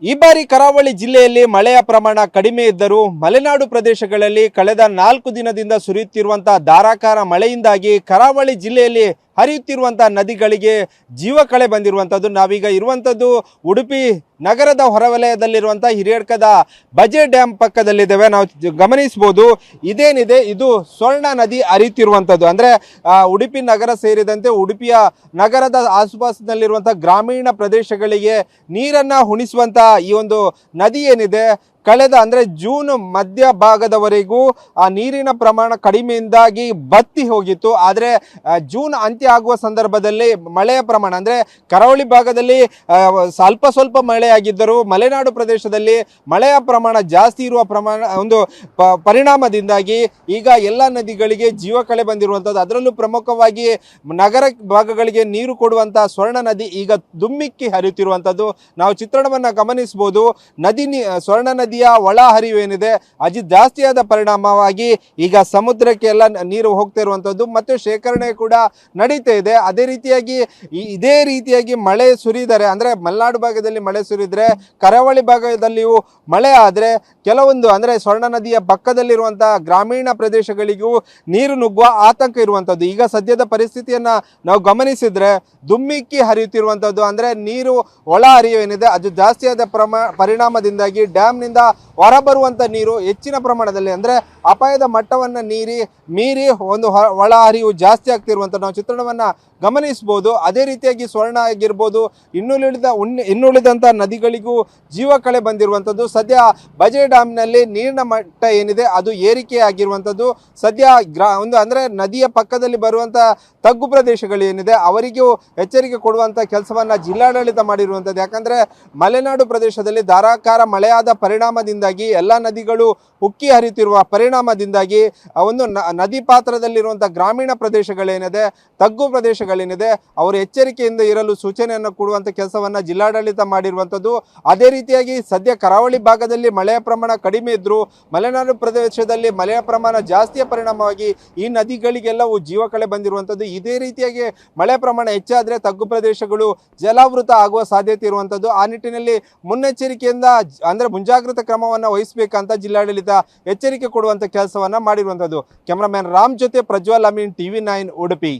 ಈ ಬಾರಿ ಕರಾವಳಿ ಜಿಲ್ಲೆಯಲ್ಲಿ ಮಳೆಯ ಪ್ರಮಾಣ ಕಡಿಮೆ ಇದ್ದರೂ ಮಲೆನಾಡು ಪ್ರದೇಶಗಳಲ್ಲಿ ಕಳೆದ 4 ದಿನದಿಂದ ಸುರಿಯುತ್ತಿರುವಂತಹ ಧಾರಾಕಾರ ಮಳೆಯಿಂದಾಗಿ ಕರಾವಳಿ ಜಿಲ್ಲೆಯಲ್ಲಿ ಹರಿಯುತ್ತಿರುವಂತಹ ನದಿಗಳಿಗೆ ಜೀವಕಳೆ ಬಂದಿರುವಂಥದ್ದು. ನಾವೀಗ ಇರುವಂಥದ್ದು ಉಡುಪಿ ನಗರದ ಹೊರವಲಯದಲ್ಲಿರುವಂಥ ಹಿರಿಯಡ್ಕದ ಬಜೆ ಡ್ಯಾಮ್ ಪಕ್ಕದಲ್ಲಿದ್ದೇವೆ. ನಾವು ಗಮನಿಸಬಹುದು, ಇದೇನಿದೆ ಇದು ಸ್ವರ್ಣ ನದಿ ಹರಿಯುತ್ತಿರುವಂಥದ್ದು. ಅಂದರೆ ಉಡುಪಿ ನಗರ ಸೇರಿದಂತೆ ಉಡುಪಿಯ ನಗರದ ಆಸುಪಾಸಿನಲ್ಲಿರುವಂಥ ಗ್ರಾಮೀಣ ಪ್ರದೇಶಗಳಿಗೆ ನೀರನ್ನು ಉಣಿಸುವಂಥ ಈ ಒಂದು ನದಿ ಏನಿದೆ ಕಳೆದ ಅಂದರೆ ಜೂನ್ ಮಧ್ಯ ಭಾಗದವರೆಗೂ ಆ ನೀರಿನ ಪ್ರಮಾಣ ಕಡಿಮೆಯಿಂದಾಗಿ ಬತ್ತಿ ಹೋಗಿತ್ತು. ಆದರೆ ಜೂನ್ ಅಂತ್ಯ ಆಗುವ ಸಂದರ್ಭದಲ್ಲಿ ಮಳೆಯ ಪ್ರಮಾಣ ಅಂದರೆ ಕರಾವಳಿ ಭಾಗದಲ್ಲಿ ಸ್ವಲ್ಪ ಮಳೆಯಾಗಿದ್ದರೂ ಮಲೆನಾಡು ಪ್ರದೇಶದಲ್ಲಿ ಮಳೆಯ ಪ್ರಮಾಣ ಜಾಸ್ತಿ ಇರುವ ಪರಿಣಾಮದಿಂದಾಗಿ ಈಗ ಎಲ್ಲ ನದಿಗಳಿಗೆ ಜೀವಕಳೆ ಬಂದಿರುವಂಥದ್ದು. ಅದರಲ್ಲೂ ಪ್ರಮುಖವಾಗಿ ನಗರ ಭಾಗಗಳಿಗೆ ನೀರು ಕೊಡುವಂಥ ಸ್ವರ್ಣ ನದಿ ಈಗ ದುಮ್ಮಿಕ್ಕಿ ಹರಿಯುತ್ತಿರುವಂಥದ್ದು ನಾವು ಚಿತ್ರಣವನ್ನು ಗಮನಿಸಬಹುದು. ಸ್ವರ್ಣ ನದಿಯ ಒಳ ಹರಿವು ಏನಿದೆ ಅದು ಜಾಸ್ತಿಯಾದ ಪರಿಣಾಮವಾಗಿ ಈಗ ಸಮುದ್ರಕ್ಕೆ ಎಲ್ಲ ನೀರು ಹೋಗ್ತಾ ಇರುವಂಥದ್ದು ಮತ್ತು ಶೇಖರಣೆ ಕೂಡ ನಡೀತಾ ಇದೆ. ಇದೇ ರೀತಿಯಾಗಿ ಮಳೆ ಸುರಿದರೆ ಅಂದರೆ ಮಲೆನಾಡು ಭಾಗದಲ್ಲಿ ಮಳೆ ಸುರಿದರೆ ಕರಾವಳಿ ಭಾಗದಲ್ಲಿಯೂ ಮಳೆ ಆದರೆ ಕೆಲವೊಂದು ಅಂದರೆ ಸ್ವರ್ಣ ನದಿಯ ಪಕ್ಕದಲ್ಲಿರುವಂತಹ ಗ್ರಾಮೀಣ ಪ್ರದೇಶಗಳಿಗೂ ನೀರು ನುಗ್ಗುವ ಆತಂಕ ಇರುವಂಥದ್ದು. ಈಗ ಸದ್ಯದ ಪರಿಸ್ಥಿತಿಯನ್ನು ನಾವು ಗಮನಿಸಿದರೆ ದುಮ್ಮಿಕ್ಕಿ ಹರಿಯುತ್ತಿರುವಂಥದ್ದು ಅಂದರೆ ನೀರು ಒಳ ಹರಿವು ಏನಿದೆ ಅದು ಜಾಸ್ತಿಯಾದ ಪರಿಣಾಮದಿಂದಾಗಿ ಡ್ಯಾಮ್ನಿಂದ ಹೊರಬರುವಂಥ ನೀರು ಹೆಚ್ಚಿನ ಪ್ರಮಾಣದಲ್ಲಿ ಅಂದರೆ ಅಪಾಯದ ಮಟ್ಟವನ್ನು ಮೀರಿ ಒಂದು ಒಳ ಹರಿವು ಜಾಸ್ತಿ ಆಗ್ತಿರುವಂಥ ನಾವು ಚಿತ್ರಣವನ್ನು ಗಮನಿಸ್ಬೋದು. ಅದೇ ರೀತಿಯಾಗಿ ಸ್ವರ್ಣ ಆಗಿರ್ಬೋದು ಇನ್ನುಳಿದಂಥ ನದಿಗಳಿಗೂ ಜೀವಕಳೆ ಬಂದಿರುವಂಥದ್ದು. ಸದ್ಯ ಬಜೆ ಡ್ಯಾಮ್ನಲ್ಲಿ ನೀರಿನ ಮಟ್ಟ ಏನಿದೆ ಅದು ಏರಿಕೆ ಆಗಿರುವಂಥದ್ದು. ಸದ್ಯ ಅಂದರೆ ನದಿಯ ಪಕ್ಕದಲ್ಲಿ ಬರುವಂಥ ತಗ್ಗು ಪ್ರದೇಶಗಳೇನಿದೆ ಅವರಿಗೂ ಎಚ್ಚರಿಕೆ ಕೊಡುವಂಥ ಕೆಲಸವನ್ನು ಜಿಲ್ಲಾಡಳಿತ ಮಾಡಿರುವಂಥದ್ದು. ಯಾಕಂದರೆ ಮಲೆನಾಡು ಪ್ರದೇಶದಲ್ಲಿ ಧಾರಾಕಾರ ಮಳೆಯಾದ ಪರಿಣಾಮದಿಂದಾಗಿ ಎಲ್ಲ ನದಿಗಳು ಉಕ್ಕಿ ಹರಿಯುತ್ತಿರುವ ಪರಿಣಾಮದಿಂದಾಗಿ ಒಂದು ನದಿ ಪಾತ್ರದಲ್ಲಿರುವಂಥ ಗ್ರಾಮೀಣ ಪ್ರದೇಶಗಳೇನಿದೆ ತಗ್ಗು ಪ್ರದೇಶಗಳೇನಿದೆ ಅವರು ಎಚ್ಚರಿಕೆಯಿಂದ ಇರಲು ಸೂಚನೆಯನ್ನು ಕೊಡುವಂಥ ಕೆಲಸವನ್ನು ಜಿಲ್ಲಾಡಳಿತ ಮಾಡಿರುವಂಥದ್ದು. ಅದೇ ರೀತಿಯಾಗಿ ಸದ್ಯ ಕರಾವಳಿ ಭಾಗದಲ್ಲಿ ಮಳೆಯ ಪ್ರಮಾಣ ಕಡಿಮೆ ಇದ್ದರೂ ಮಲೆನಾಡು ಪ್ರದೇಶದಲ್ಲಿ ಮಳೆಯ ಪ್ರಮಾಣ ಜಾಸ್ತಿಯ ಪರಿಣಾಮವಾಗಿ ಈ ನದಿಗಳಿಗೆಲ್ಲವೂ ಜೀವಕಳೆ ಬಂದಿರುವಂಥದ್ದು. ಇದೇ ರೀತಿಯಾಗಿ ಮಳೆ ಪ್ರಮಾಣ ಹೆಚ್ಚಾದರೆ ತಗ್ಗು ಪ್ರದೇಶಗಳು ಜಲಾವೃತ ಆಗುವ ಸಾಧ್ಯತೆ ಇರುವಂಥದ್ದು. ಆ ನಿಟ್ಟಿನಲ್ಲಿ ಮುನ್ನೆಚ್ಚರಿಕೆಯಿಂದ ಅಂದರೆ ಮುಂಜಾಗ್ರತಾ ಕ್ರಮವನ್ನು ವಹಿಸಬೇಕಂತ ಜಿಲ್ಲಾಡಳಿತ ಎಚ್ಚರಿಕೆ ಕೊಡುವಂಥ ಕೆಲಸವನ್ನು ಮಾಡಿರುವಂಥದ್ದು. ಕ್ಯಾಮರಾಮ್ಯಾನ್ ರಾಮ್ ಜೊತೆ ಪ್ರಜ್ವಲ್ ಅಮೀನ್, TV9 ಉಡುಪಿ.